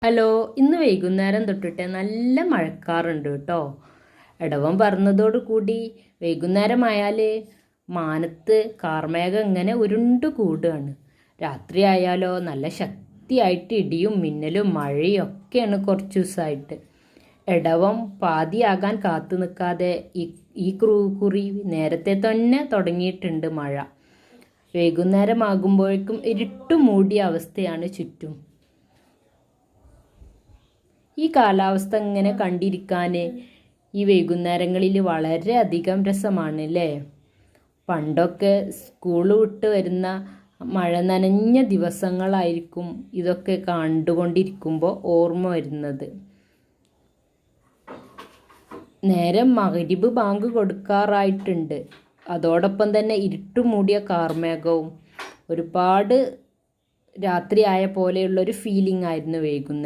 Hello, ഇന്ന് വൈകുന്നേരം തൊട്ടിട്ട് നല്ല മഴക്കാറുണ്ട് കേട്ടോ. ഇടവം പറഞ്ഞതോടു കൂടി വൈകുന്നേരമായാൽ മാനത്ത് കാർമേഘം ഇങ്ങനെ ഉരുണ്ടു കൂടുകയാണ്. രാത്രി ആയാലോ നല്ല ശക്തിയായിട്ട് ഇടിയും മിന്നലും മഴയും ഒക്കെയാണ് കുറച്ച് ദിവസമായിട്ട്. ഇടവം പാതിയാകാൻ കാത്തു നിൽക്കാതെ ഈ കുറി നേരത്തെ തന്നെ തുടങ്ങിയിട്ടുണ്ട് മഴ. വൈകുന്നേരമാകുമ്പോഴേക്കും ഇരുട്ടു മൂടിയ അവസ്ഥയാണ് ചുറ്റും. ഈ കാലാവസ്ഥ ഇങ്ങനെ കണ്ടിരിക്കാൻ ഈ വൈകുന്നേരങ്ങളിൽ വളരെയധികം രസമാണ് അല്ലേ. പണ്ടൊക്കെ സ്കൂൾ വിട്ട് വരുന്ന മഴ നനഞ്ഞ ദിവസങ്ങളായിരിക്കും ഇതൊക്കെ കണ്ടുകൊണ്ടിരിക്കുമ്പോൾ ഓർമ്മ വരുന്നത്. നേരം മഗ്‌രിബ് ബാങ്ക് കൊടുക്കാറായിട്ടുണ്ട്. അതോടൊപ്പം തന്നെ ഇരുട്ടുമൂടിയ കാർമേഘവും ഒരുപാട് രാത്രിയായ പോലെയുള്ളൊരു ഫീലിംഗ് ആയിരുന്നു വൈകുന്നേരം.